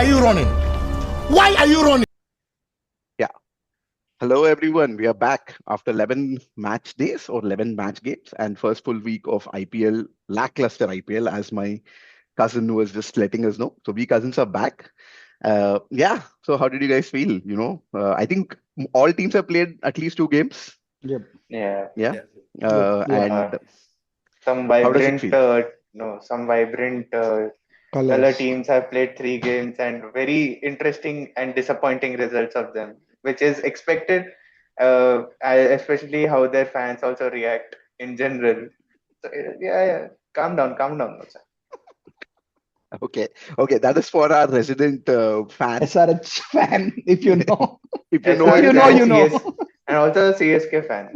are you running? Why are you running? Yeah. Hello, everyone. We are back after 11 match days or 11 match games and first full week of IPL, lackluster IPL, as my cousin was just letting us know. So we cousins are back. Yeah. So how did you guys feel? I think all teams have played at least 2 games. Yep. Yeah. Yeah. Yep. Yeah. And Some how does it vibrant, feel? color Colors. teams have played 3 games and very interesting and disappointing results of them, which is expected, especially how their fans also react in general. So, yeah. Calm down. Also. Okay. Okay. That is for our resident fan. SRH fan, if you know. If you know, If SRH you know, and you know. and also a CSK fan.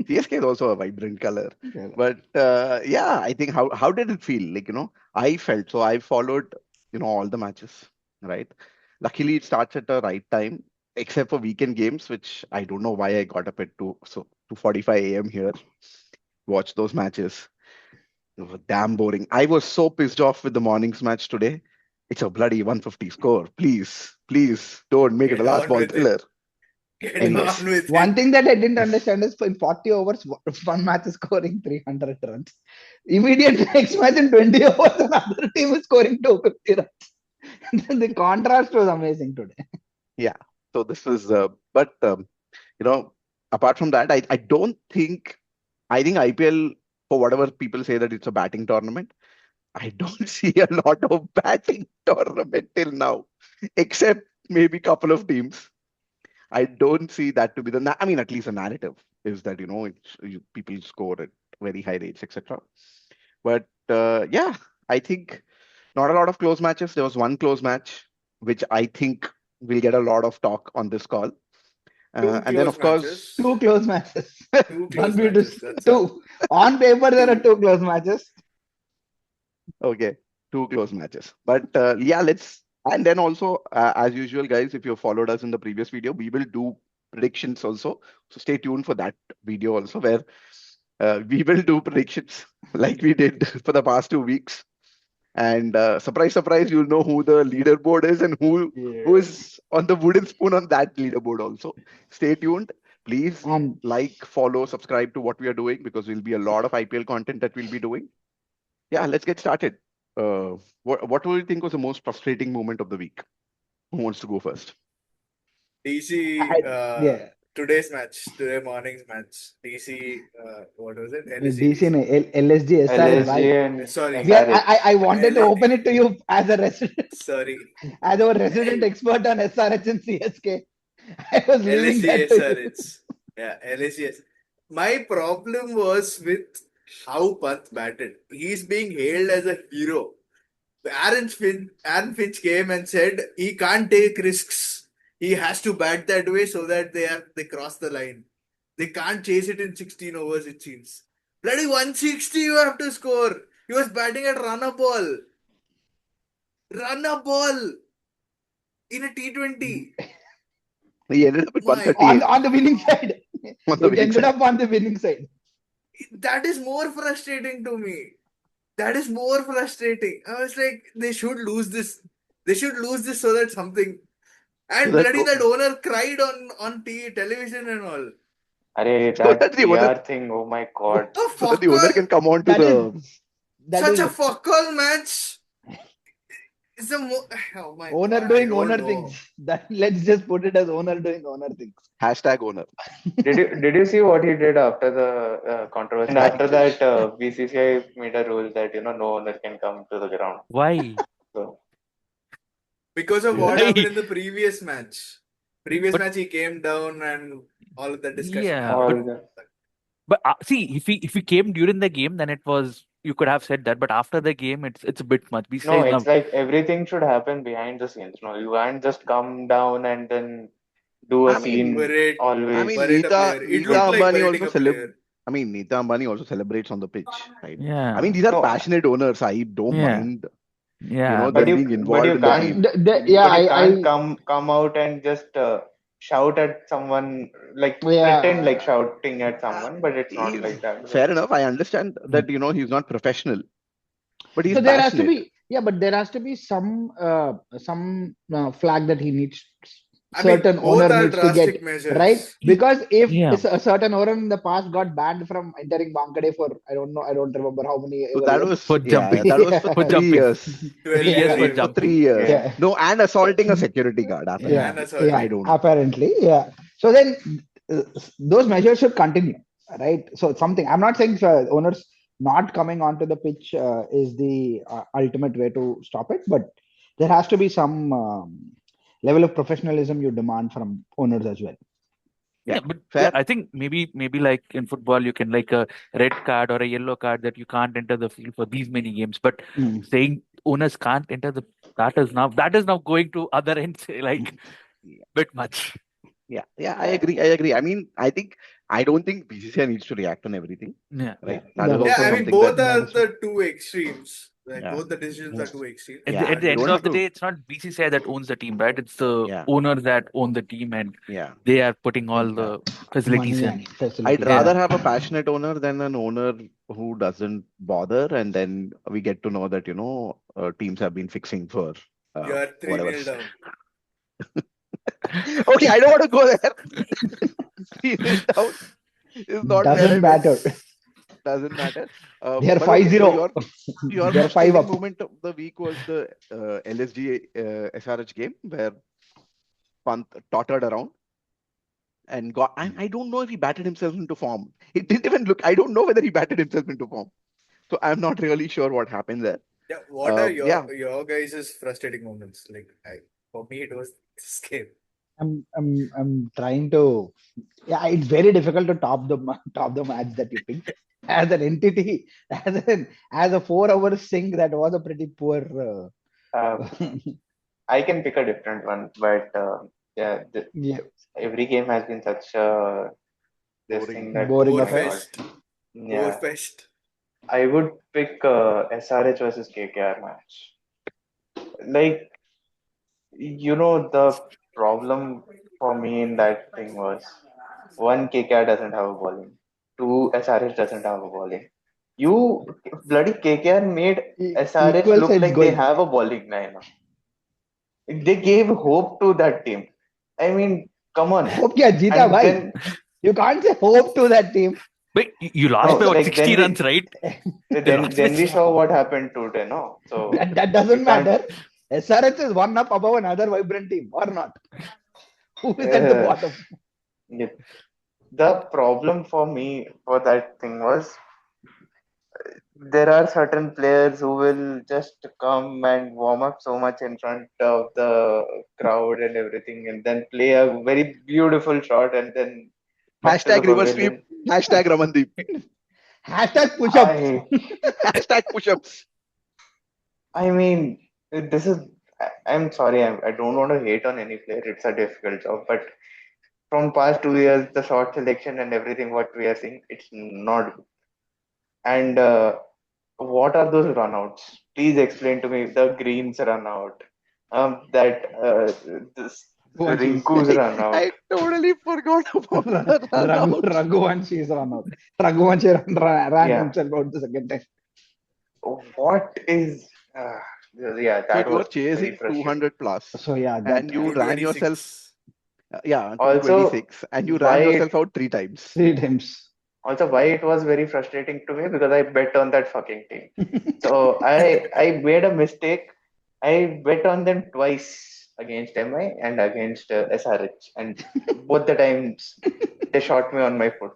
CSK is also a vibrant color. Yeah. But yeah, I think how did it feel? I felt so I followed, all the matches, right? Luckily, it starts at the right time, except for weekend games, which I don't know why I got up at 2:45 a.m. here, watch those matches. It was damn boring. I was so pissed off with the morning's match today. It's a bloody 150 score. Please don't make it a Get last on ball with it. thriller. Get Anyways. on with One it. thing that I didn't understand is in 40 overs, one match is scoring 300 runs. Immediate next match in 20 overs, another team is scoring 250 runs. The contrast was amazing today. Yeah. So this was, but apart from that, I don't think, I think IPL, for whatever people say that it's a batting tournament, I don't see a lot of batting tournament till now, except maybe couple of teams. I don't see that to be I mean, at least the narrative is that, people score at very high rates, etc. But yeah, I think not a lot of close matches. There was one close match, which I think will get a lot of talk on this call. And then, close of course, matches. Two close matches. Two One close view to matches. That's all. two. On paper, there are Two. 2 close matches. okay, 2 close matches. But yeah, and then also, as usual, guys, if you followed us in the previous video, we will do predictions also. So stay tuned for that video also, where we will do predictions like we did for the past 2 weeks. And surprise, surprise, you'll know who the leaderboard is and who is on the wooden spoon on that leaderboard also. Stay tuned. Please And like, follow, subscribe to what we are doing, because there'll be a lot of IPL content that we'll be doing. Yeah, let's get started. What do you think was the most frustrating moment of the week? Who wants to go first? DC, yeah, today morning's match. DC, what was it? DC and LSG, SRH. LSG and Sorry. SRH. I wanted to open it to you as a resident, Sorry. as our resident expert on SRH and CSK. I was leaving that to you. LSG, Yeah, LSG. My problem was with how Pant batted. He's being hailed as a hero. Aaron Finch came and said he can't take risks. He has to bat that way so that they cross the line. They can't chase it in 16 overs, it seems. Bloody 160 you have to score. He was batting at run a ball. Run a ball in a T20. He ended up with My 138 On the winning side. on the It winning ended side. up on the winning side. That is more frustrating to me. That is more frustrating. I was like, they should lose this. They should lose this so that something. And So bloody that owner cried on television and all. Arey, so that that the owner, PR thing, oh my god. A so that fuck the owner all. can come on to That the. is that Such is a fuck all match. It's a oh my owner god, I doing don't owner know. things. That let's just put it as owner doing owner things. Hashtag owner. Did you see what he did after the controversy? And after that, BCCI made a rule that no owner can come to the ground. Why? So Because of what Why? happened in the previous match. Previous match he came down and all of that discussion. Yeah, happened. but see, if he came during the game, then it was, you could have said that. But after the game, it's a bit much. no, Besides, it's like everything should happen behind the scenes. No, you can't just come down and then do a I scene mean, Parade. always. I mean, Parade a player. It Nita looked like Ambani parading also a player. I mean, Nita Ambani also celebrates on the pitch, right? yeah, I mean, these are No, passionate owners. I don't yeah, mind, yeah. but them being you involved in the can't game. Yeah, but you can't I come out and just shout at someone, like yeah. pretend like shouting at someone, but it's not like that. Fair enough. I understand that, he's not professional, but he's So there has to passionate. be Yeah, but there has to be some flag that he needs. I mean, Certain both owner are needs to get drastic measures. right, because if Yeah. a certain owner in the past got banned from entering Bangalore for I don't remember how many So ever that years. was For jumping. that was for For 3 jumping. years. 12 3 years for years. For jumping. 3 years. Yeah. No, and assaulting a security guard. Yeah, Apparently, assaulting. I don't know. apparently, yeah. So then those measures should continue, right? So something I'm not saying owners not coming onto the pitch is the ultimate way to stop it, but there has to be some level of professionalism you demand from owners as well. Yeah, but Fair. I think maybe like in football you can like a red card or a yellow card that you can't enter the field for these many games. But saying owners can't enter that is now going to other ends like bit much. Yeah, I agree. I mean, I don't think BCCI needs to react on everything, Yeah. right? Yeah, That is that is Yeah, also I true. mean, something both that are the two extremes. Like, Yeah. both the decisions are two extremes. At Yeah, the you end don't of have the to. day, it's not BCCI that owns the team, right? It's the Yeah. owners that own the team, and Yeah, they are putting all the facilities Money in. and facilities. I'd Yeah. rather have a passionate owner than an owner who doesn't bother, and then we get to know that teams have been fixing for You are 3-0 whatever. down. Okay, I don't want to go there. 3-0 down is not where Doesn't I matter. went. Doesn't matter. They are But okay, 5-0. so your They're 5 frustrating up. moment of the week was the LSG SRH game where Pant tottered around and got. I don't know if he batted himself into form. It didn't even look. I don't know whether he batted himself into form. So I'm not really sure what happened there. Yeah, what are Yeah. your guys' frustrating moments? Like, for me, it was this game. I'm trying to. Yeah, it's very difficult to top the match that you picked as an entity, as a 4 hour sync. That was a pretty poor. I can pick a different one, but yeah, Yeah, every game has been such this Boring. thing that Boring Bore oh my God. fest. Bore Yeah, fest. I would pick SRH versus KKR match. Like, the problem for me in that thing was one, KKR doesn't have a bowling. Two, SRH doesn't have a bowling. You bloody KKR made SRH equal look sides like they going. have a bowling lineup. They gave hope to that team. I mean, come on. Hope kya jeeta And bhai. then You can't say hope to that team. Wait, you lost No, by what, like, 60 then runs, right? then we saw what happened today, no? So That doesn't you can't. matter. SRH is one up above another vibrant team or not. Who is at the Uh, bottom? yeah. The problem for me for that thing was there are certain players who will just come and warm up so much in front of the crowd and everything, and then play a very beautiful shot, and then after the Hashtag reverse sweep. pavilion, Hashtag Ramandeep. Hashtag push up. Hashtag push-ups. I mean, this is. I'm sorry, I don't want to hate on any player. It's a difficult job, but from past 2 years, the shot selection and everything what we are seeing, it's not good. And what are those runouts? Please explain to me the Greens run out, that this Rinku's run out. I totally forgot about the runout. Raghuvanshi is run out. Raghuvanshi ran Yeah. himself out the second time. What is? Yeah, So that you were was very chasing frustrating. 200 plus, So yeah, that and you ran yourself. 226. Also, 226, and you ran why yourself out 3 times. 3 times. Also, why it was very frustrating to me because I bet on that fucking team. So I made a mistake. I bet on them twice against MI and against SRH, and both the times they shot me on my foot.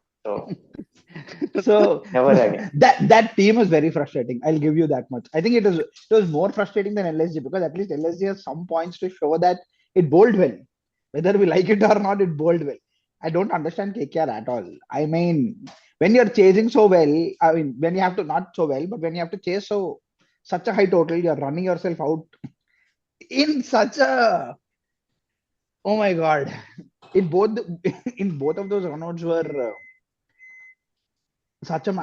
So Never again. that team was very frustrating. I'll give you that much. I think it was more frustrating than LSG because at least LSG has some points to show that it bowled well. Whether we like it or not, it bowled well. I don't understand KKR at all. I mean, when you're chasing so well, I mean, when you have to not so well, but when you have to chase such a high total, you're running yourself out in such a oh my god. In both of those runouts were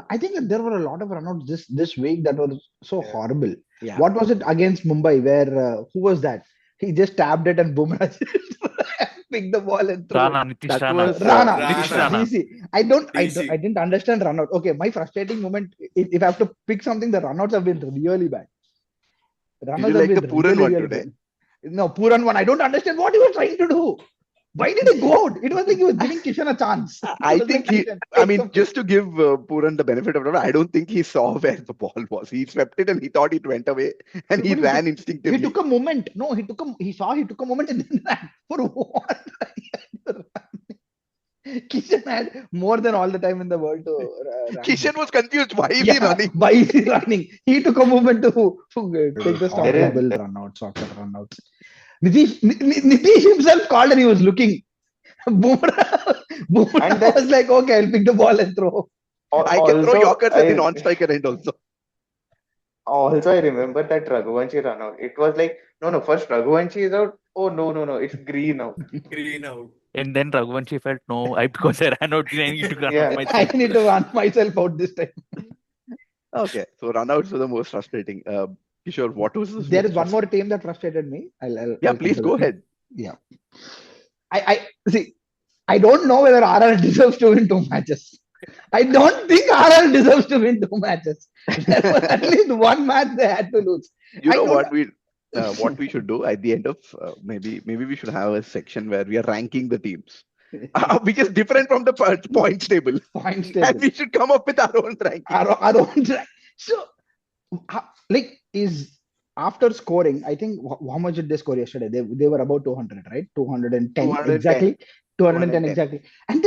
I think there were a lot of runouts this week that were so horrible. Yeah. What was it against Mumbai where who was that? He just tabbed it and Bumrah picked the ball and threw it. Rana, Nitish That Rana. was Rana, Nitish Rana. DC. I didn't understand runout. Okay, my frustrating moment. If I have to pick something, the runouts have been really bad. Runners like have the been Pooran really, one really today? good. No, Pooran one. I don't understand what he was trying to do. Why did he go out? It was like he was giving Kishan a chance. I It was think like, he, Kishan, I take mean, some- just to give Pooran the benefit of the doubt, I don't think he saw where the ball was. He swept it and he thought it went away and he But ran he instinctively. took a moment. No, he took a moment and then ran. For what? Kishan had more than all the time in the world to run. Kishan was confused. Why is he running? Why is he running? He took a moment to take the stop There and is- build runouts. Nitish himself called and he was looking. Bumrah And that- was like, okay, I'll pick the ball and throw. I can throw Also, Yorkers at the I- non-striker end also. Also, I remember that Raghuvanshi run out. It was like, no, first Raghuvanshi is out. Oh, no, it's green out. Green out. And then Raghuvanshi felt, no, because I ran out, I need to run Yeah. out I myself. need to run myself out this time. Okay, so runouts were the most frustrating. Kishore, what was the There most is one more team that frustrated me. Yeah, I'll please come to go that. ahead. Yeah. I see. I don't know whether RR deserves to win 2 matches. I don't think RR deserves to win 2 matches. There was at least one match they had to lose. You I know don't- what we should do at the end of maybe we should have a section where we are ranking the teams, which is different from the points table, Points and table. we should come up with our own ranking. Our own track. So, like, is after scoring, I think how much did they score yesterday? They were about 200, right? 210 210. exactly. 210 exactly. And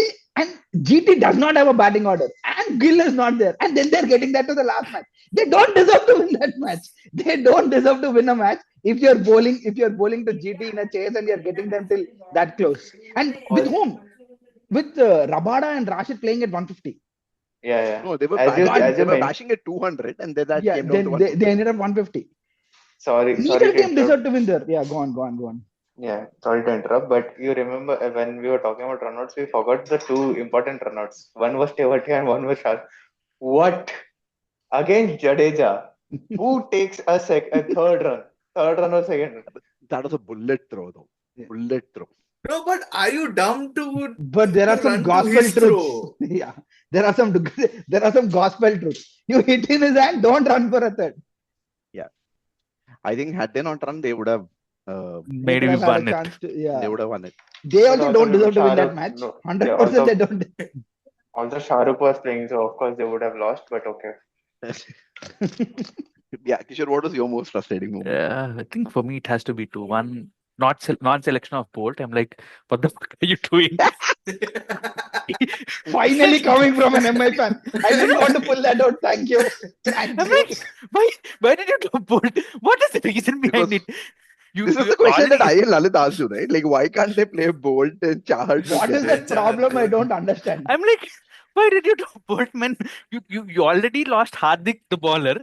GT does not have a batting order, and Gill is not there, and then they're getting that to the last match. They don't deserve to win that match. They don't deserve to win a match if you're bowling to GT in a chase and you're getting them till that close. And with whom? With Rabada and Rashid playing at 150. Yeah. No, they were As you- bashing, as they you were men- bashing at 200, and then that Yeah, came down to 150. they ended up 150. Sorry Neither to team interrupt. deserved to win there. Yeah, go on. Yeah, sorry to interrupt, but you remember when we were talking about runouts, we forgot the 2 important runouts. One was Tewati and one was Shah. What? Against Jadeja, who takes a third run or second run? That was a bullet throw, though. Yeah. Bullet throw. No, but are you dumb to? But there are To some run to gospel his truths. throw. Yeah, there are some gospel truths. You hit in his hand, don't run for a third. I think had they not run, they would have. They Maybe could we have had a won it. chance to. Yeah, They would have won it. they also But don't also deserve to win that Shahrukh- match. no, 100% they don't. Also, Shahrukh was playing, so of course they would have lost, but okay. Yeah, Kishore, what was your most frustrating moment? Yeah, I think for me it has to be two. One, non-selection of Bolt. I'm like, what the fuck are you doing? Finally coming from an MI fan. I didn't want to pull that out. Thank you. I'm like, why did you do Bolt? What is the reason behind Because it? You, This is you the question that already- I and Lalit asked you, right? Like, why can't they play Bolt and Chahar What is together? that problem? I don't understand. I'm like, why did you do Bolt, man? You already lost Hardik, the bowler.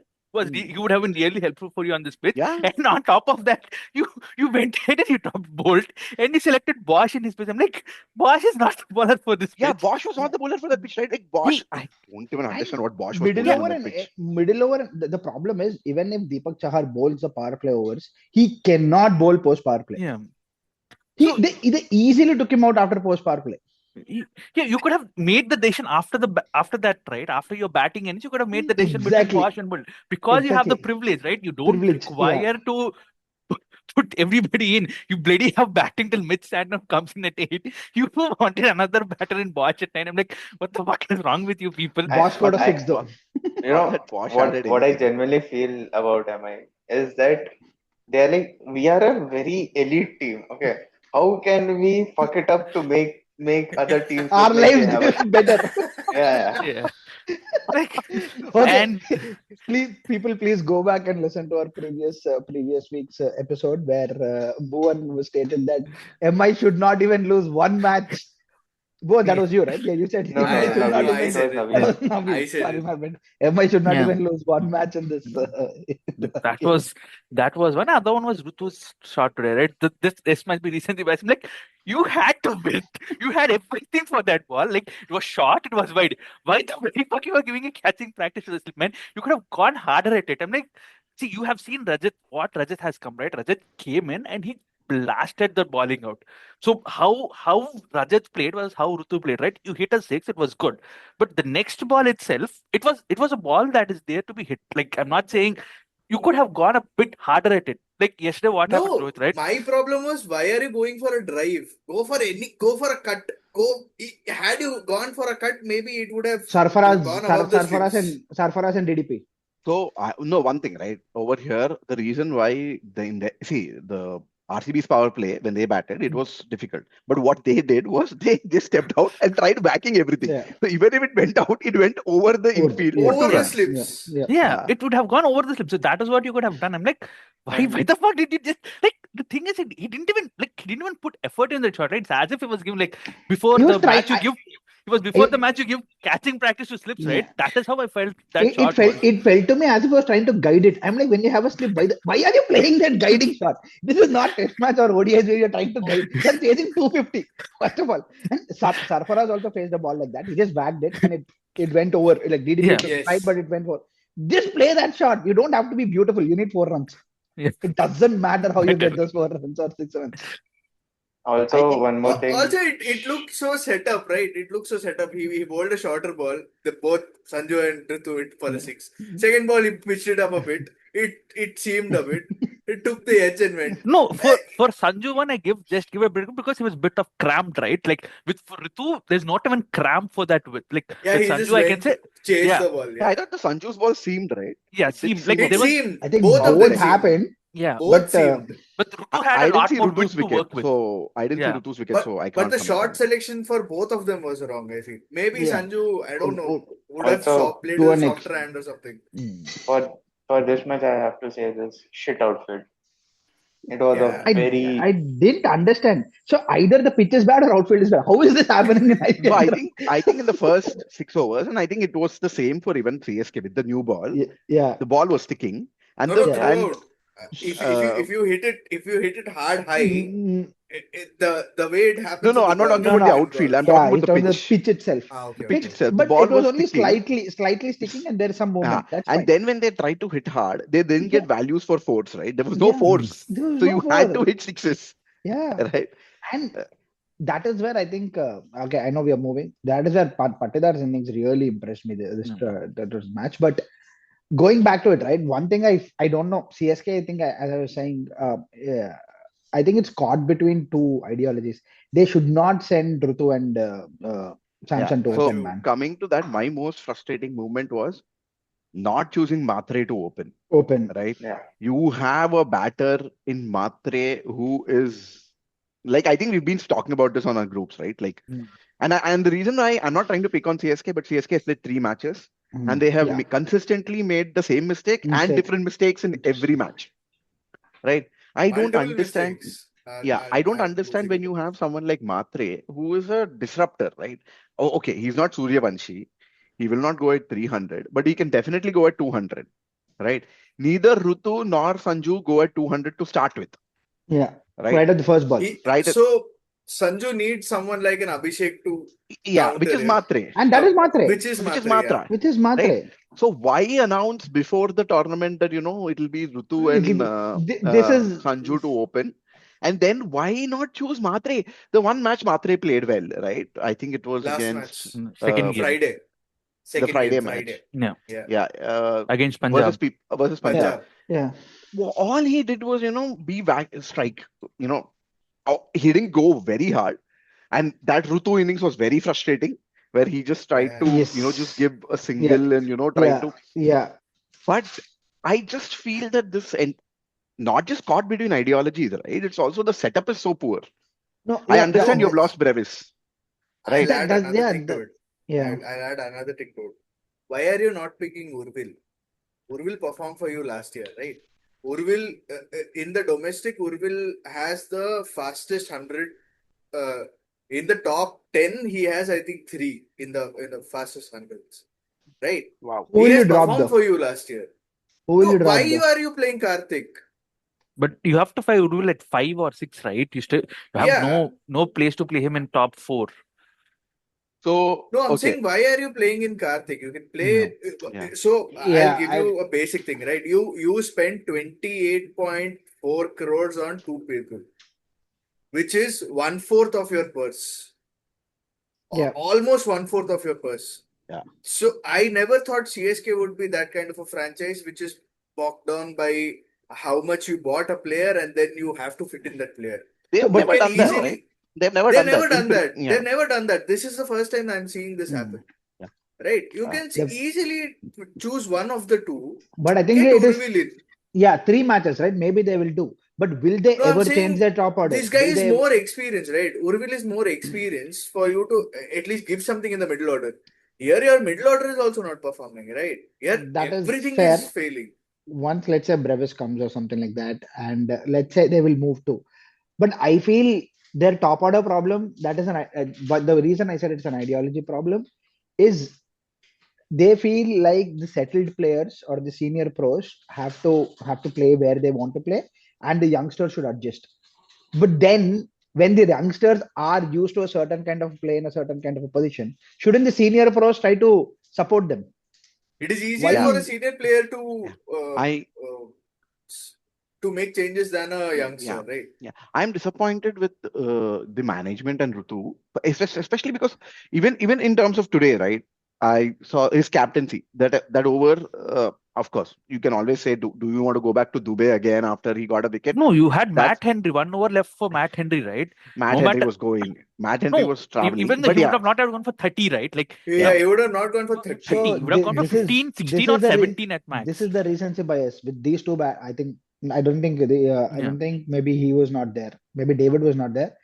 He would have been really helpful for you on this pitch. Yeah. And on top of that, you went ahead and you dropped Bolt and you selected Bosch in his pitch. I'm like, Bosch is not the bowler for this Yeah, pitch. Bosch was not the bowler for that pitch, right? Like Bosch, I don't even understand what Bosch was Middle doing on over that pitch. the problem is, even if Deepak Chahar bowls the power play overs, he cannot bowl post power play. Yeah. They easily took him out after post power play. Yeah, you could have made the decision after that, right? After your batting ends, you could have made the decision Exactly. between Bosch and Bolt because you have the Exactly. privilege, right? You don't Privilege, require to put everybody in. You bloody have batting till Mitch Sandham comes in at 8. You wanted another batter in Bosch at 9. I'm like, what the fuck is wrong with you people? Bosch scored a I- 6 though. You know, That Bosch added what I anything. genuinely feel about MI is that they're like, we are a very elite team. Okay, how can we fuck it up to make other teams Our look like they lives have a- better. Yeah. Yeah. Like, Okay. and Please go back and listen to our previous week's episode where Bhuvan stated that MI should not even lose one match. Bhuvan, that was you, right? Yeah, you said No, MI should not Naveen, I even. said it was it. That was Naveen. Naveen. I said Sorry, it. my bad. MI should not Yeah. even lose one match in this. that was one. Other one was Rutu's shot today, right? This must be recently best. I'm like, you had to win. You had everything for that ball. Like, it was short, it was wide. Why the bloody fuck you were giving a catching practice to this man? You could have gone harder at it. I'm like, see, you have seen what Rajat has come, right? Rajat came in and he blasted the bowling out. So how Rajat played was how Rutu played, right? You hit a 6, it was good. But the next ball itself, it was a ball that is there to be hit. Like, I'm not saying you could have gone a bit harder at it. Like yesterday, what happened to No, Rohit, right? my problem was why are you going for a drive? Go for a cut. Had you gone for a cut, maybe it would have gone above the slips. Sarfaraz and DDP. So no, one thing, right? Over here, the reason why the RCB's power play when they batted, it was difficult. But what they did was they just stepped out and tried backing everything. Yeah. So even if it went out, it went over the infield for Over 2 the runs. slips. Yeah, it would have gone over the slip. So that is what you could have done. I'm like, why the fuck did you just like the thing is he didn't even put effort in the shot, right? It's as if it was given like before He was the match trying- you give it was before the match you give catching practice to slips, right? That is how I felt that shot was. It felt to me as if he was trying to guide it. I'm like, when you have a slip, why are you playing that guiding shot? This is not test match or ODIs where you're trying to guide. You're chasing 250, first of all. And Sarfaraz also faced the ball like that. He just whacked it and it went over. Like DDP Yeah. tried, but it went over. Just play that shot. You don't have to be beautiful. You need 4 runs. Yeah. It doesn't matter how you get those 4 runs or 6 runs. Also, one more thing. Also, it looked so set up, right? It looked so set up. He bowled a shorter ball. Both Sanju and Ritu went for the 6. Second ball, he pitched it up a bit. It seemed a bit. It took the edge and went. No, for Sanju one, I give a bit because he was a bit of cramped, right? Like for Ritu, there's not even cramp for that width. Like Yeah, with he Sanju, just I went, can say, chased yeah. the ball. Yeah, I thought the Sanju's ball seemed right. Yeah, It seemed did like seem there was, seemed. I think Both of both them happened. yeah. Both But, seemed. But Ritu had I a didn't lot see more Rutu's width to wicket, work with. so I didn't see Yeah. Rutu's wicket, so I But can't the comment shot on it. selection for both of them was wrong, I think. Maybe Yeah. Sanju, I don't know, would Also, have played to with an a ex- softer hand or something. For this match, I have to say this shit outfit. It was Yeah. a very. I didn't understand. So either the pitch is bad or outfield is bad. How is this happening in IPL? So I think in the first 6 overs, and I think it was the same for even CSK with the new ball. Yeah. The ball was sticking, and No, the no, and throughout. If you hit it hard high, Mm, the way it happens. no, with I'm not the talking ball- about the no. outfield. I'm Yeah, talking it's about on the the pitch. pitch itself. Okay, The pitch okay. itself. The But ball it was only sticking. slightly sticking and there's some movement. That's And fine. then when they tried to hit hard, they didn't get values for force, right? There was no Yeah. force. There was So no you had to force. hit sixes, Yeah. right? And that is where I think, okay, I know we are moving. That is where Patidar's innings really impressed me, that was match. But going back to it, right? One thing I don't know. CSK, I think, as I was saying, yeah, I think it's caught between 2 ideologies. They should not send Rutu and Samson to So open, man. coming to that, my most frustrating movement was not choosing Matre to open, Open. right? Yeah. You have a batter in Matre who is like, I think we've been talking about this on our groups, right? Like, and the reason why I'm not trying to pick on CSK, but CSK has played 3 matches and they have Yeah. consistently made the same mistake and different mistakes in every match, right? I don't Multiple understand. mistakes I don't are understand when losing you have someone like Matre who is a disruptor, right? Oh, okay, he's not Suryavanshi. He will not go at 300, but he can definitely go at 200, right? Neither Rutu nor Sanju go at 200 to start with, Yeah. right? Right at the first ball. Right. So Sanju needs someone like an Abhishek to Yeah, which counter is him. Matre. And that is Matre. Which is Which is Matre, Matra. Which is Matre. Right. So why announce before the tournament that, it'll be Rutu and This is Sanju to open? And then why not choose Matre? The one match Matre played well, right? I think it was Last against match. Second game. Friday. the Friday game, match. Friday. Yeah. Yeah. Against Punjab. Versus Punjab. Punjab. Yeah. Well, all he did was, be back strike. He didn't go very hard. And that Rutu innings was very frustrating, where he just tried to, Yes. just give a single and, trying to. Yeah. But I just feel that this not just caught between ideologies, right? It's also the setup is so poor. No, I yeah, understand you've lost Brevis, right? I'll add another yeah, thing to it. Yeah. I'll add another thing to it. Why are you not picking Urvil? Urvil performed for you last year, right? Urvil, in the domestic, Urvil has the fastest 100. In the top 10, he has, I think, 3 in the fastest 100s, right? Wow. Who He will has you drop performed though? for you last year. Who will No, you drop why though? are you playing Karthik? But you have to find Urvil at 5 or 6, right? You have Yeah. no place to play him in top 4. So, No, I'm okay. saying, why are you playing in Karthik? You can play. Yeah. So Yeah, I'll give you a basic thing, right? You spent 28.4 crores on 2 people, which is 1/4 of your purse. Yeah. Almost 1/4 of your purse. Yeah. So I never thought CSK would be that kind of a franchise which is bogged down by how much you bought a player and then you have to fit in that player. They've but never You can done that, easily. right? They've never They've done never that. done that. Yeah. They've never done that. This is the first time I'm seeing this happen. Yeah. Right? You can They've- easily choose one of the two. but I think Get it is Urvil in. 3 matches, right? Maybe they will do. But will they No, I'm ever saying change their top order? this guy Will is they? more experienced, right? Urvil is more experienced for you to at least give something in the middle order. Here, your middle order is also not performing, right? Here, That is everything fair. is failing. Once, let's say, Brevis comes or something like that, and let's say they will move to. But I feel their top order problem, that is but the reason I said it's an ideology problem is they feel like the settled players or the senior pros have to play where they want to play, and the youngsters should adjust. But then when the youngsters are used to a certain kind of play in a certain kind of a position, shouldn't the senior pros try to support them? It is easier Why for a is- senior player to I make changes than a youngster, right? Yeah, I'm disappointed with the management and Rutu, but especially because even in terms of today, right? I saw his captaincy that over. Of course, you can always say, do you want to go back to Dubai again after he got a wicket? No, you had That's- Matt Henry, 1 over left for Matt Henry, right? Matt No Henry matter- was going. Matt Henry No, was traveling. even though but he yeah, would have not have gone for 30, right? Like, Yeah, he would have not gone for 30. 30. He would have gone for this is- 15, 16 this or is the 17 at max. This is the recency bias with these two. I think I don't think I Yeah. don't think maybe he was not there. Maybe David was not there.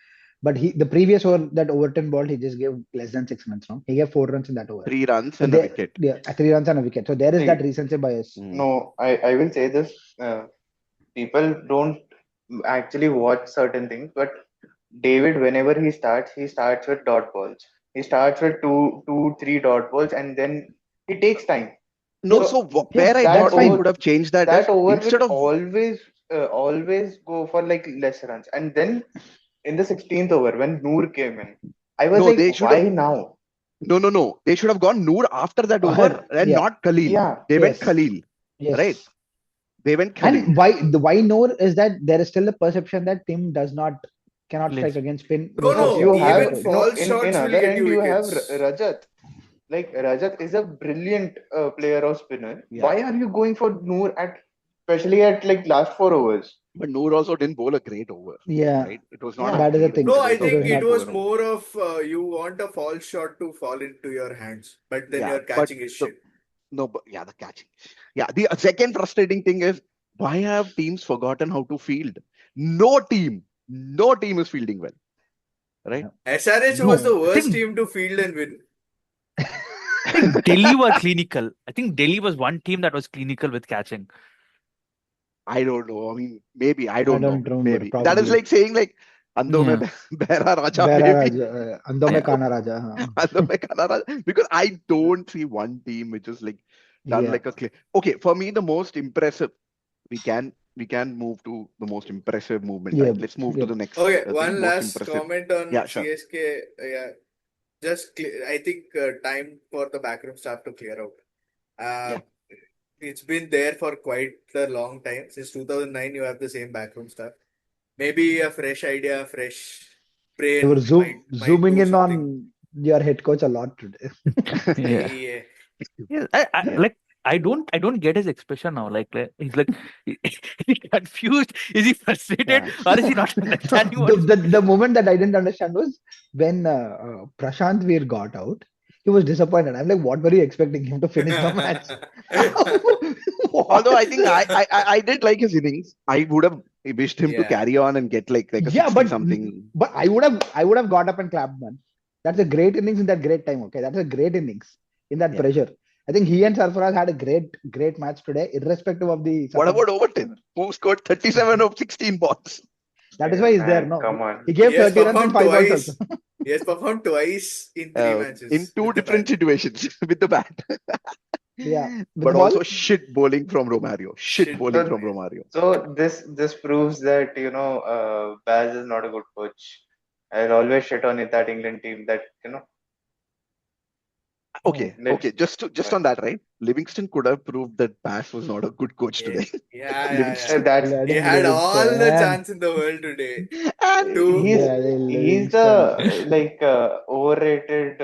But the previous over that Overton ball, he just gave less than 6 runs. No, he gave 4 runs in that over. 3 runs So and a wicket. Yeah, 3 runs and a wicket. So there is See, that recency bias. No, I will say this. People don't actually watch certain things, but David, whenever he starts with dot balls. He starts with two, 3 dot balls, and then it takes time. No, So, so where I that thought they over- would have changed that, That is over instead will of always go for like less runs, and then in the 16th over when Noor came in, I was No, like, they should why have- now? no, they should have gone Noor after that over and Yeah. not Khalil. Yeah. They went Yes. Khalil, Yes. right? They went Khalil. And why Noor is that there is still a perception that Tim cannot Yes. strike against spin. No, because You of- have even false in shots will other get end you you have wickets. Rajat. Like Rajat is a brilliant player or spinner. Yeah. Why are you going for Noor especially at like last 4 overs? But Noor also didn't bowl a great over. Yeah. Right? It was not Yeah. That is the great thing. No, over. I It was think it not was over. more of you want a false shot to fall into your hands, but then Yeah, your catching but is shit. No, but yeah, the catching. Yeah, the second frustrating thing is why have teams forgotten how to field? No team is fielding well. Right? SRH No, was the I worst think- team to field and win. I think Delhi was clinical. I think Delhi was one team that was clinical with catching. I don't know. I mean, maybe I don't know. don't remember, Maybe that probably. is like saying like Ando mein Behra Raja, Bera maybe. Raja, Ando mein Kana Raja. हाँ. Ando mein Kana Raja. Because I don't see one team which is like done Yeah. like a clear. Okay, for me the most impressive. We can move to the most impressive movement. Right? Yeah, Let's move yeah. to the next. Okay, the one most last impressive. comment on Yeah, sure. CSK. Yeah, I think time for the backroom staff to clear out. Yeah. It's been there for quite a long time. Since 2009, you have the same backroom staff. Maybe a fresh idea, fresh brain. They were might zooming do in something. on your head coach a lot today. Yeah. Yeah. Yeah, I don't get his expression now. He's like, is he confused? Is he frustrated? Or is he not understanding what? The moment that I didn't understand was when Prashant Veer got out. He was disappointed. I'm like, what were you expecting him to finish the match? Although I think I did like his innings. I would have wished him to Yeah. carry on and get like a Yeah, 60 but something. But I would have got up and clapped, man. That's a great innings in that great time. Okay, that's a great innings in that Yeah. pressure. I think he and Sarfaraz had a great match today, irrespective of the. What about Overton, who scored 37 of 16 balls? That is why he's there. Man, No, come on. he gave He has 30 runs in 5 balls. performed Also. twice. He has performed twice in 3 matches. In two with the different bat. situations with the bat. Yeah, with But the ball. also shit bowling from Romario. Shit Shit bowling bowling. from Romario. So this proves that Baz is not a good coach. I'll always shit on that England team that Okay, let's- okay. Just on that, right? Livingston could have proved that Bass was not a good coach Yeah, today. yeah. Livingston. that's He had all the chance in the world today. And To- he's Yeah, he's the overrated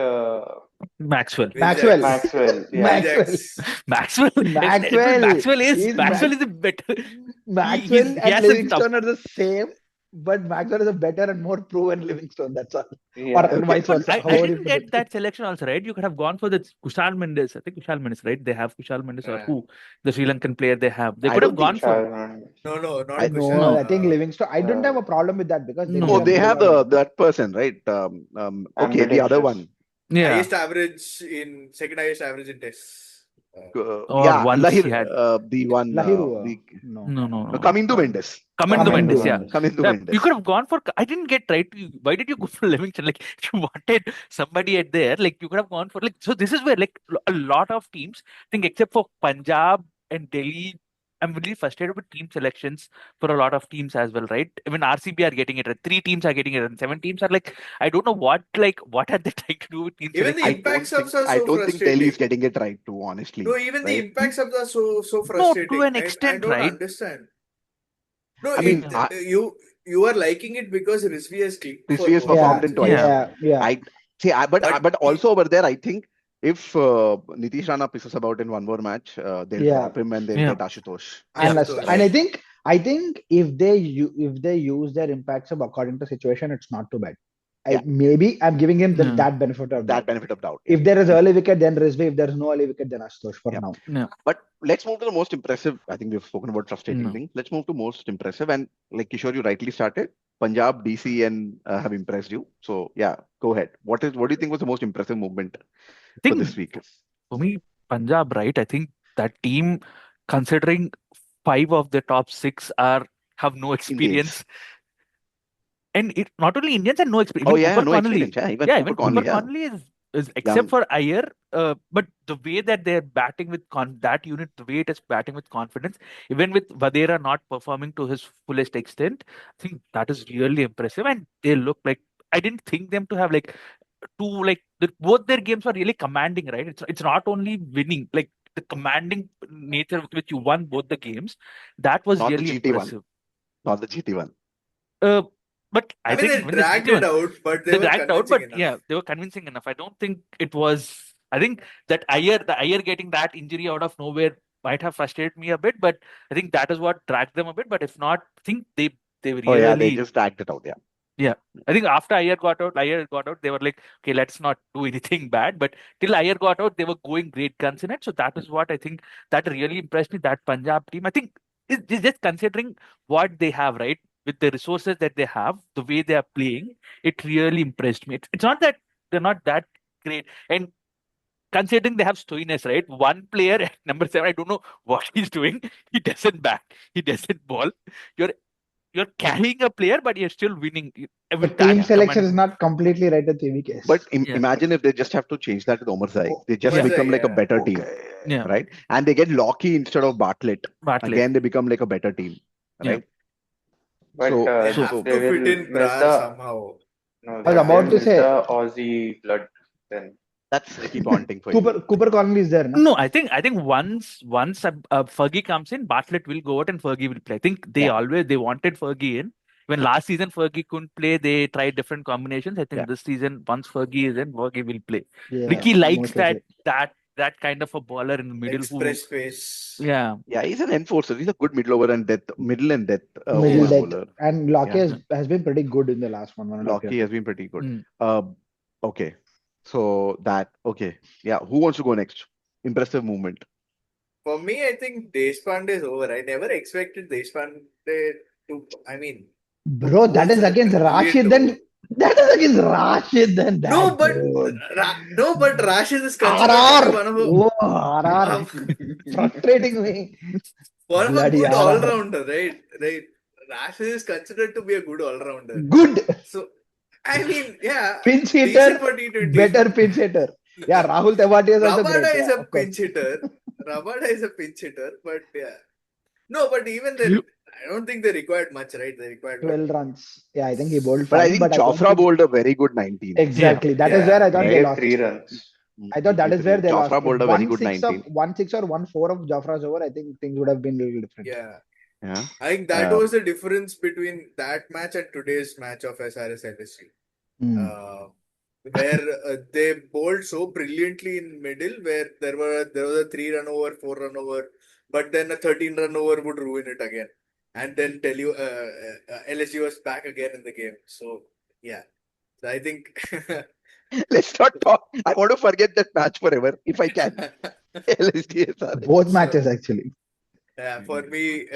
Maxwell. Will Maxwell. Jacks. Maxwell, yeah. Will Maxwell. Jacks. Maxwell. Maxwell. Maxwell Max- is a better. Maxwell he and has some stuff. Livingstone are the same, but Maxwell is a better and more proven Livingstone. That's all. Yeah. Or Okay, vice But versa. I however you didn't put get it. that selection also, right? You could have gone for the Kushal Mendes. I think Kushal Mendes, right? They have Kushal Mendes or Yeah. who? The Sri Lankan player they have. They I could have don't think gone for. Kushal, No, not I- Kushal. No, I think Livingstone. I don't have uh, a problem with that because they No. need Oh, a they have middle order. that person, right? Okay, the other ambidextrous. one. Yeah. Highest average second highest average in tests. Or Yeah, once Lahir, he had. the one. Lahiru. No, No. Kamindu Mendes. Kamindu Kamindu Mendes, yeah. Mendes. Kamindu Yeah, Mendes. you could have gone for. I didn't get right. Why did you go for Livingston? Like you wanted somebody at there. Like you could have gone for like. So this is where like a lot of teams, I think, except for Punjab and Delhi. I'm really frustrated with team selections for a lot of teams as well, right? Even RCB are getting it right. 3 teams are getting it, and 7 teams are like, I don't know what are they trying to do with team Even the selection? impact subs are I so don't think Delhi is frustrating. getting it right too, honestly. No, even the right? impact subs are so No, frustrating. to an I extent, don't right? understand. No, I mean, you are liking it because Rizvi has clicked for Rizvi has both performed matches. in twice. Yeah. I see, but But also over there, I think if Nitish Rana pisses about in one more match, they'll Yeah. drop him and they'll Yeah. get Ashutosh. And Ashutosh. I think if they use their impact sub according to situation, it's not too bad. Maybe I'm giving him Yeah. that benefit of That doubt. benefit of doubt. If there is early wicket, then Rizvi. If there is no early wicket, then Ashutosh for Yeah. now. Yeah. But let's move to the most impressive. I think we've spoken about frustrating No. things. Let's move to most impressive. And like Kishore, you rightly started. Punjab, DC, and have impressed you. So yeah, go ahead. What do you think was the most impressive movement I for think this week? for me, Punjab, right? I think that team, considering 5 of the top 6 have no experience, and it not only Indians and no experience. Oh Even yeah, Cooper no Connolly. experience. Yeah, even Yeah, Cooper even Connolly. Cooper Yeah. Connolly is except Young. for Iyer, but the way that they're batting with that unit, the way it is batting with confidence, even with Vadera not performing to his fullest extent, I think that is really impressive. And they look like, I didn't think them to have like both their games were really commanding, right? It's not only winning, like the commanding nature with which you won both the games, that was Not the really GT one. impressive. Not the GT one. But I I mean, think they when the dragged GT it out, but they were dragged out, convincing but enough. yeah, they were convincing enough. I don't think it was. I think that the Iyer getting that injury out of nowhere might have frustrated me a bit, but I think that is what dragged them a bit. But if not, I think they really. Oh yeah, they just dragged it out. Yeah. Yeah, I think after Iyer got out, they were like, okay, let's not do anything bad. But till Iyer got out, they were going great guns in it. So that is what I think that really impressed me. That Punjab team, I think, is just considering what they have, right, with the resources that they have, the way they are playing, it really impressed me. It's not that they're not that great, and considering they have Stoinis, right, one player at number 7, I don't know what he's doing. He doesn't bat, he doesn't ball. You're carrying a player, but you're still winning. The With team that selection command. is not completely right at TVK. But Yeah. imagine if they just have to change that with Omar Zai. They just Omar Zai, become like a yeah. better team, Yeah. right? And they get Lockie instead of Bartlett. Bartlett. Again, they become like a better team, Yeah. right? But So- They so- have they to fit will in miss Brar the somehow. no. I was They about will to miss say- the Aussie blood then. That's Ricky Ponting for you. Cooper Connolly is there, no? No, I think once Fergie comes in, Bartlett will go out and Fergie will play. I think they wanted Fergie in. When last season Fergie couldn't play, they tried different combinations. I think Yeah. this season, once Fergie is in, Fergie will play. Yeah, Ricky likes most likely. that kind of a bowler in the middle. Express pace. Yeah. Yeah, he's an enforcer. He's a good middle and depth Middle over depth. bowler. And Lockie Yeah. has been pretty good in the last 1.5 Lockie years. has been pretty good. Mm. Okay. So yeah. Who wants to go next? Impressive movement. For me, I think Deshpande is over. I never expected Deshpande to. I mean, Bro, that is against Rashid. Then that is against Rashid. Then that. no, but dude. Rashid is considered to be one of a RR. Frustrating me. Bloody good RR. all-rounder, right? Rashid is considered to be a good all-rounder. Good. So, I mean, yeah, Pinch decent hitter. for T20. Better pinch hitter. Yeah, Rahul Tewati is also Rabada great. is Yeah, a of course. pinch hitter. But yeah. No, but even then, I don't think they required much, right? They required 12 runs. Yeah, I think he bowled But fine. I think don't Jofra think- bowled a very good 19. Exactly. That is Yeah. where I thought He they gave lost. 3 runs. I thought that is where they lost. Jofra bowled a very good 19. 1-6 or 1-4 of Jofra's over, I think things would have been a little different. Yeah. Yeah. I think that was the difference between that match and today's match of SRS LSG. Hmm. where they bowled so brilliantly in middle, where there was a 3-run over, 4-run over, but then a 13-run over would ruin it again, and then tell you LSG was back again in the game. So yeah, so I think Let's not talk. I want to forget that match forever if I can. LSG SRH. Both matches actually. yeah, for me,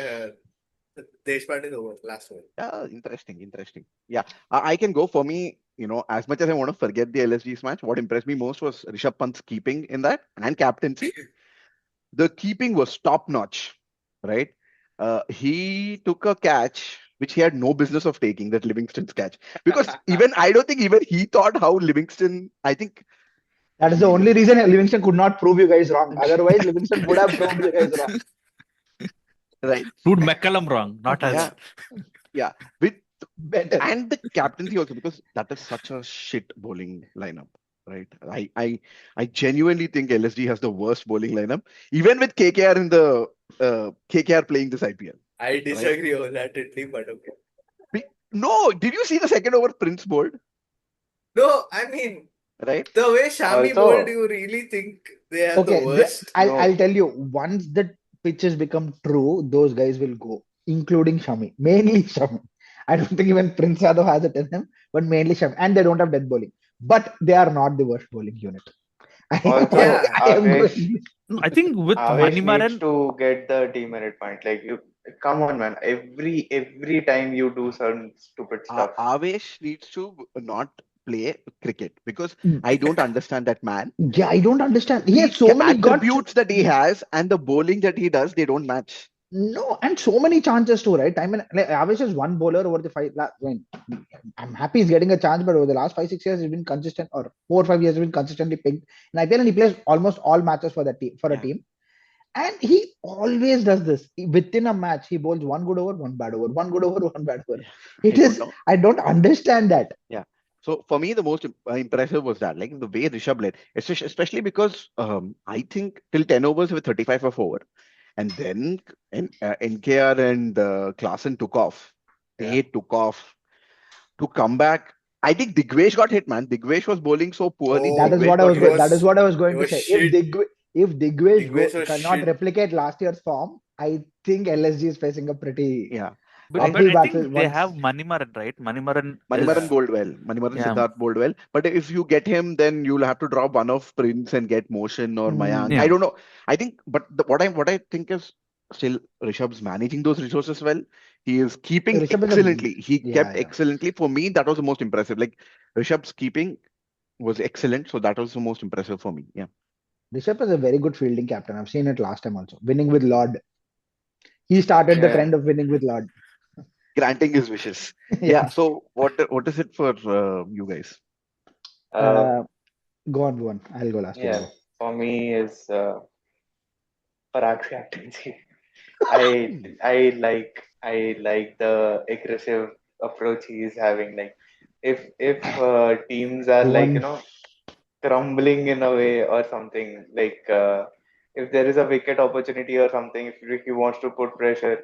Deshpande is over last over. Yeah, interesting. Yeah, I can go. For me, as much as I want to forget the LSG's match, what impressed me most was Rishabh Pant's keeping in that and captaincy. The keeping was top notch, right? He took a catch which he had no business of taking, that Livingston's catch, because I don't think even he thought how Livingston. I think That is the only reason Livingston could not prove you guys wrong. Otherwise, Livingston would have proved you guys wrong. right. Proved McCallum wrong, not us. Yeah. With Better. and the captaincy also, because that is such a shit bowling lineup, right? I genuinely think LSG has the worst bowling lineup, even with KKR in the KKR playing this IPL. I disagree wholeheartedly, but okay. No, did you see the second over Prince bowled? No, I mean, right? The way Shami Also- bowled, you really think they are Okay, the worst? I'll tell you, once the pitches become true, those guys will go, including Shami. Mainly Shami. I don't think even Prince Yadav has it in him, but mainly Shami. And they don't have death bowling. But they are not the worst bowling unit. Also, Yeah, I am Avesh- going- No, I think with Avesh needs Manimaran, to get the demerit point. Like you, come on, man. Every time you do certain stupid stuff. Avesh needs to not play cricket, because Mm. I don't understand that man. Yeah, I don't understand. He The has so many attributes that he has and the bowling that he does, they don't match. No, and so many chances too, right? I mean, like, Avish is one bowler over the I'm happy he's getting a chance, but over the last 5-6 years, he's been consistent, or 4 or 5 years, he's been consistently picked in IPL, and he plays almost all matches for that team, a team. And he always does this. Within a match, he bowls one good over, one bad over, one good over, one bad over. I don't understand that. So for me, the most impressive was that, like, the way Rishabh led, especially because I think till 10 overs with 35 of over, and then NKR and Klaasen took off. They took off to come back. I think Digvesh got hit, man. Digvesh was bowling so poorly. Oh, That is Digvesh what I got was. hit. That is what I was going it to was say. If Digvesh Digvesh was cannot shit. replicate last year's form, I think LSG is facing a pretty. Yeah. but Uphill I battle think they once- have Manimaran, right? Manimaran Manimaran bowled well. Manimaran Yeah. Siddharth bowled well. But if you get him, then you'll have to drop one of Prince and get Motion or Mayank. Yeah. I don't know. I think, but what I think is still Rishabh's managing those resources well. He is keeping Rishabh is a- excellently. He Yeah, kept yeah. excellently. For me, that was the most impressive. Like, Rishabh's keeping was excellent. So that was the most impressive for me. Yeah. Rishabh is a very good fielding captain. I've seen it last time also. Winning with Lord. He started the Yeah. trend of winning with Lord. Granting his wishes. Yeah. So what is it for you guys? Go on. I'll go last. Yeah, for me is Parag's captaincy. I like the aggressive approach he is having. Like if teams are like crumbling in a way or something, like if there is a wicket opportunity or something, if he wants to put pressure.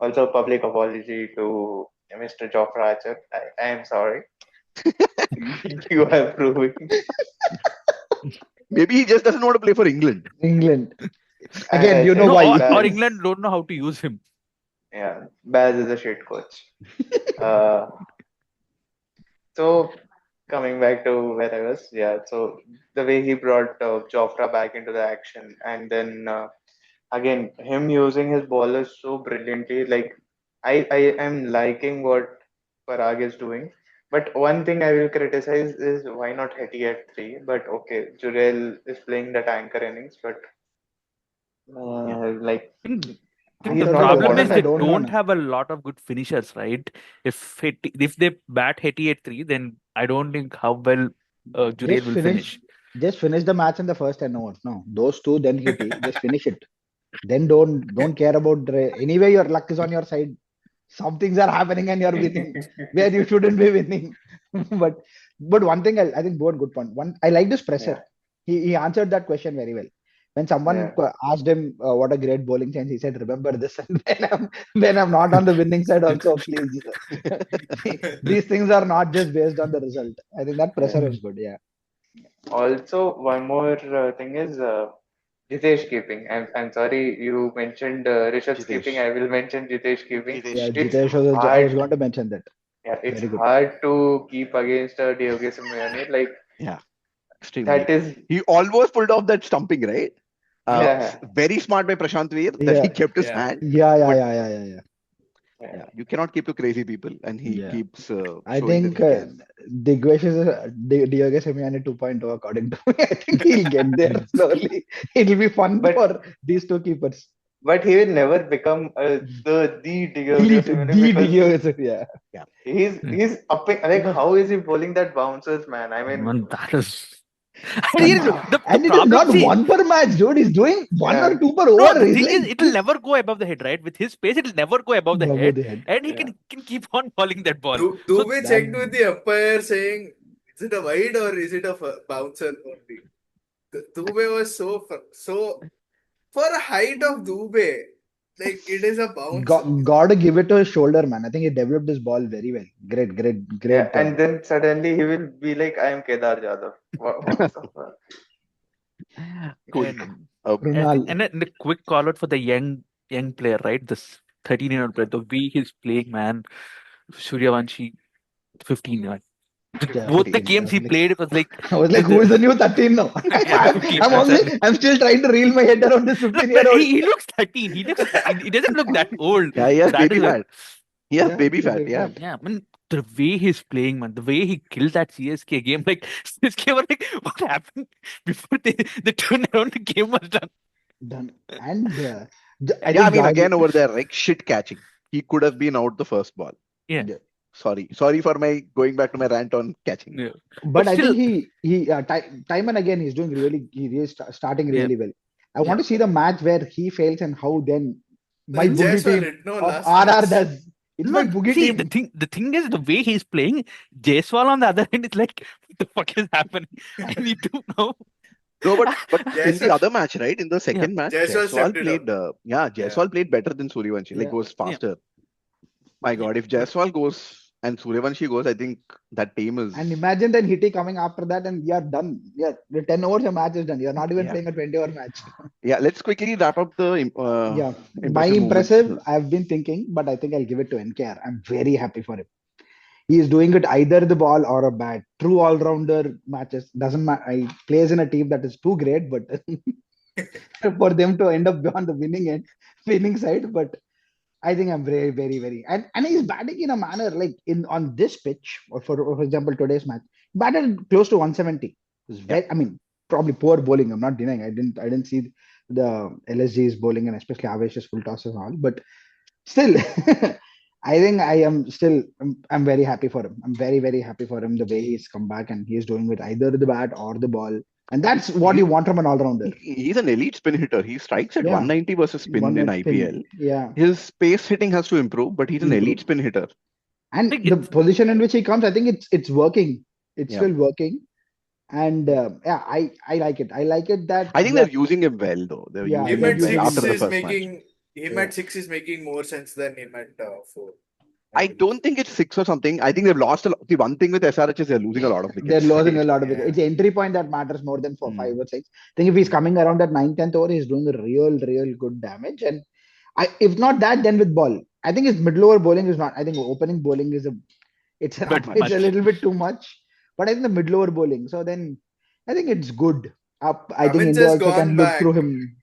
Also, public apology to Mr. Jofra Archer. I am sorry. You are proving. Maybe he just doesn't want to play for England. England. As Again, I you know said, why. Baz- or England don't know how to use him. Yeah, Baz is a shit coach. So coming back to where I was, yeah. So the way he brought Jofra back into the action, and then again him using his bowlers so brilliantly. Like I am liking what Parag is doing. But one thing I will criticize is why not Hetty at 3? But okay, Jurel is playing the tanker innings, but like I think He's the not problem important. is I they don't don't wanna. have a lot of good finishers, right? If they bat Hetty at 3, then I don't think how well Jurel will finish. Just finish the match in the first 10 overs. No, those two, then Hitty. Just finish it. Then don't care about anyway. Your luck is on your side. Some things are happening and you're winning where you shouldn't be winning. but one thing I think both good point. One, I like this pressure. He answered that question very well. When someone Yeah. asked him what a great bowling change, he said, "Remember this." And when I'm not on the winning side, also please. These things are not just based on the result. I think that pressure is good. Yeah. Also, one more thing is Jitesh keeping. I'm sorry you mentioned Rishabh's keeping. Jitesh. I will mention Jitesh keeping. Yeah, Jitesh. It's Jitesh I was hard. going to mention that. Yeah, it's Very good. hard to keep against Diogo Simeone. Like Yeah, extremely. that is, He almost pulled off that stumping, right? yeah, Very smart by Prashant Veer that he Yeah. kept his Yeah. hand. Yeah, yeah, But yeah, yeah, yeah, yeah. yeah. yeah, you cannot keep to crazy people, and he Yeah. keeps I showing that think he can. Digvesh is Diogo Simeone 2.0 according to me. I think he'll get there slowly. It'll be fun But for these two keepers. he will never become the Diogo Elite, Simeone the because Diogo Simeone. Yeah, he's upping. Like Yeah. how is he bowling that bouncers, man? I mean, Man, that is. And And, here, the and it is problem, not see, one per match, dude. He's doing one yeah, or two per no, over. the He's thing is, like it'll never go above the head, right? With his pace, it'll never go above the above head, the head. and he yeah. can keep on bowling that ball. So Dubey That checked with the umpire saying, is it a wide or is it a bouncer only? Dubey was so for a height of Dubey, like it is a bouncer. got to give it to his shoulder, man. I think he developed his ball very well. Great, great, Yeah, great. and then suddenly he will be like, I am Kedar Jadhav. What the fuck? cool. and Krunal. and a quick call out for the young player, right? This 13-year-old player, the way he's playing, man. Suryavanshi, 15. Yeah, Both the 15. games he played, it was like I was like, who is the new 13 now? yeah, 15. I'm still trying to reel my head around this No, 15 but year old. he looks 13. He doesn't look that old. Yeah, he has That baby is what. fat. He has Yeah, baby fat. baby Yeah. fat. Yeah, man, the way he's playing, man, the way he killed that CSK game, like CSK were like, what happened before they turned around? The game was done. Done. And I Yeah, I think mean, Jog. again over there, like shit catching. He could have been out the first ball. Yeah, Yeah. Sorry for my going back to my rant on catching. yeah. But I still, think he time and again he's doing really starting yeah, really well. I yeah. want to see the match where he fails and how then my Like boogie Jaiswal team did no of last RR match. does. It's my No, boogie see, team. the thing is the way he's playing. Jaiswal on the other hand is like, what the fuck is happening? I need to know. No, but in the Jaiswal, other match, right? In the Yeah, second match, Jaiswal stepped Jaiswal it up. played. Yeah, Yeah. Jaiswal played better than Suryavanshi. Like Yeah. was yeah. faster. My God, if Jaiswal goes and Suryavanshi goes, I think that team is. And imagine then Hitty coming after that and you're done. Yeah, the 10 overs your match is done. You're not even Yeah. playing a 20-over match. Yeah, let's quickly wrap up the Yeah. My impressive moments. impressive, I've been thinking, but I think I'll give it to NKR. I'm very happy for him. He is doing it either the ball or a bat. True all-rounder matches. Doesn't matter. He plays in a team that is too great, but for them to end up on the winning side. But I think I'm very, very, very and he's batting in a manner like in on this pitch, or for example today's match, batted close to 170. It's Yeah. very, I mean, probably poor bowling. I'm not denying. I didn't see the LSG's bowling and especially Avesh's full tosses and all, but still, I think I am still. I'm very happy for him. I'm very, very happy for him the way he's come back and he's doing with either the bat or the ball, and that's what you want from an all-rounder. He's an elite spin hitter. He strikes at Yeah. 190 versus spin One in net spin. IPL. Yeah. His pace hitting has to improve, but he's an elite spin hitter. And Like, the position in which he comes, I think it's working. It's Yeah. still working. And yeah, I like it. I like it that I think yeah, they're using him well, though. They're Yeah, using Him they're him at well using after six the is first match. making Yeah. at 6 is making more sense than him at 4. I don't think it's 6 or something. I think they've lost a lot. The one thing with SRH is they're losing a lot of they're wickets. losing a lot of Yeah. wickets. It's the entry point that matters more than for 5 Mm. or 6. I think if he's coming around that 9th, 10th over, he's doing a real good damage. And if not that, then with ball. I think his middle over bowling is not. I think opening bowling is it's Bit it's much. a little bit too much. But I think the middle over bowling. So then I think it's good. I think Cummins India has also can gone look back. through him.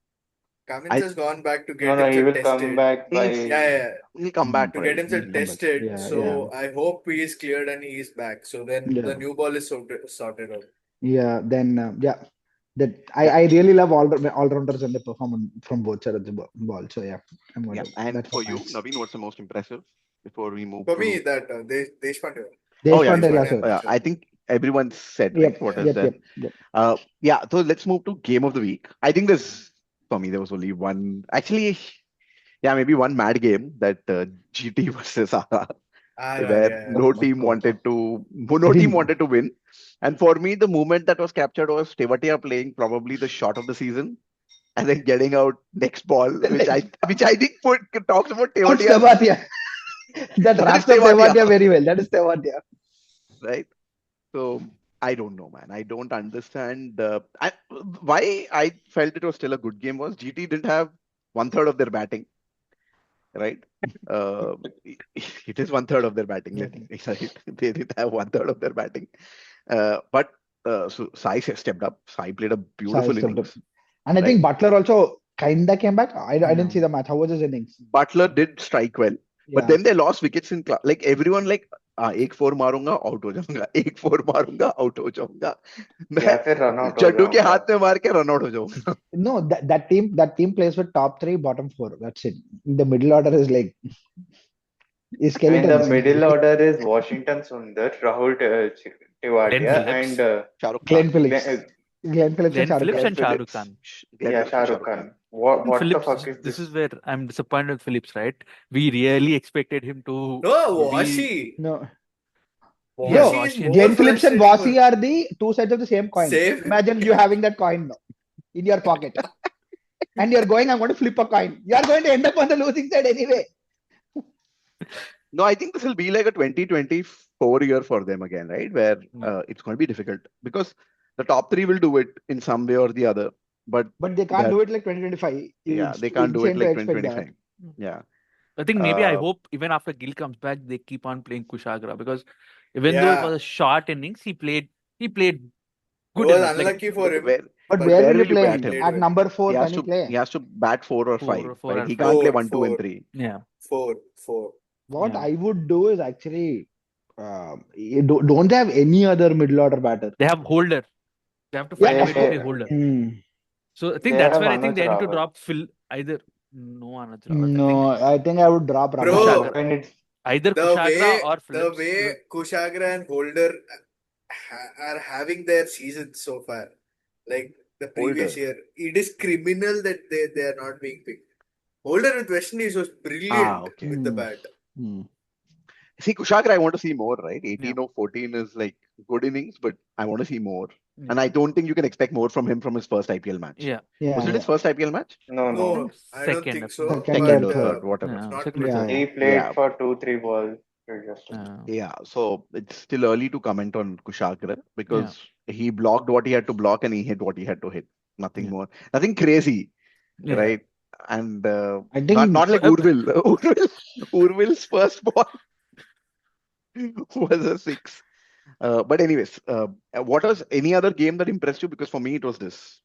Cummins I- has gone back to No, get no, he himself will come tested. back by. Yeah. He'll come back, To right? get himself He'll come back. tested. Yeah, So I hope he is cleared and he is back. So then Yeah. the new ball is sorted out. Yeah, then yeah, that I really love all-rounders when they perform from both sides of the ball. So yeah, I'm going Yeah. to. And That's for what you, nice. Naveen, what's the most impressive before we move For to... me, that Deshpande. Oh, yeah. Deshpande Deshpande. also. Yeah, I think everyone's said, Yep, right, what is yep, there. yep. Yeah, so let's move to game of the week. I think for me, there was only one, actually, yeah, maybe one mad game, that GT versus RR, where no team wanted to win. And for me, the moment that was captured was Tewatia playing probably the shot of the season. and then getting out next ball, which I think talks about That's Tewadia, Tewadia. That That wraps is up Tewadia. Tewadia very well. That is Tewadia. right? So I don't know, man. I don't understand why I felt it was still a good game was GT didn't have 1/3 of their batting, right? Uh, it is 1/3 of their batting. Right? They didn't have 1/3 of their batting, but so Sai stepped up. Sai played a beautiful Sai stepped innings. And I think Butler also kinda came back. I didn't No. see the match. How was his innings? Butler did strike well, but Yeah. then they lost wickets in like everyone like एक 4 मारूंगा out हो जाऊंगा एक 4 मारूंगा out हो जाऊंगा या फिर रन आउट हो चड्डू के जाऊंगा. हाथ में मार के रन आउट हो जाऊंगा. No, that team plays with top 3, bottom 4. That's it. The middle order is like is I mean, skeleton. the middle order is Washington Sundar, Rahul Tewadia, Phillips. and Shahrukh Glenn Khan. Phillips. Glenn Phillips and Glenn Shahrukh Phillips Khan. and Shah Rukh Phillips. Khan. Glenn yeah, Phillips and Shahrukh Khan. What the Phillips, fuck is this this? is where I'm disappointed with Phillips, right? We really expected him to No, be Washi. No. Yeah, Bro, Washi is Washi. more Glenn Phillips and frustrating Vasi are the two sides of the same coin. Same. Imagine you having that coin now in your pocket. And you're going, I'm going to flip a coin. You're going to end up on the losing side anyway. No, I think this will be like a 2024 year for them again, right? Where it's going to be difficult because the top 3 will do it in some way or the other, but they can't do it like 2025. Yeah, they can't do it like 2025. Yeah. I think maybe I Uh, hope even after Gill comes back, they keep on playing Kushagra because even though it was a short innings, he played It good was enough. Like unlucky for him. But But where where will you will you play bat him? him? At number 4, he can has he to play? he has to bat 4 or 5, four right? or He five. can't play Four, 1, 2, and four. 3. Yeah. Four. What Yeah. I would do is actually don't they have any other middle order batter? They have Holder. They have to Yeah, find a of way to course. play Holder. So I think They that's have where I think they Anuj need to Rawat. drop Phil either. No, Anuj Rawat. No, I think I would drop Bro, Ramashankar. When it's Either The Kushagra or the Phillips. way Kushagra and Holder are having their season so far, like the previous Holder. year, it is criminal that they are not being picked. Holder with West Indies was brilliant okay. with the bat. See, Kushagra, I want to see more, right? 18 or 14 is like good innings, but I want to see more. And I don't think you can expect more from him from his first IPL match. Yeah. Was it his first IPL match? no. No, I don't Second, think so. Second or But third, whatever. Yeah, not second or preferred. third. He played Yeah. for 2-3 balls. Previously. Yeah, so it's still early to comment on Kushagra because he blocked what he had to block and he hit what he had to hit. Nothing more. Nothing crazy, Yeah. right? And I think not like Urvil. Urvil's first ball was a 6. But anyways, what was any other game that impressed you? Because for me, it was this.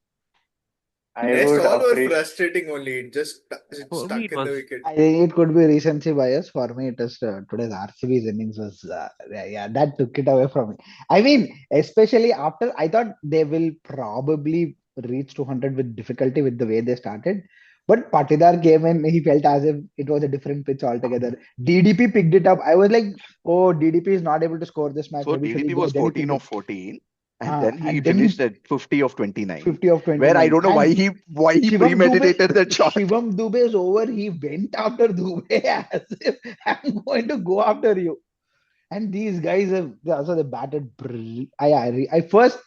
I rest would all were appreciate. frustrating only. It just For stuck me, it in the was- wicket. I think it could be recency bias. For me, it is today's RCB's innings was that took it away from me. I mean, especially after I thought they will probably reach 200 with difficulty with the way they started. But Patidar came in, he felt as if it was a different pitch altogether. DDP picked it up. I was like, oh, DDP is not able to score this match. So Maybe should he DDP go? was Then he 14 picked of it. 14. And Ah, then he and then he- finished at 50 of 29. 50 of 29. Where I don't know why he Shivam premeditated that shot. Shivam Dubey is over. He went after Dubey as if I'm going to go after you. And these guys have also they batted. I first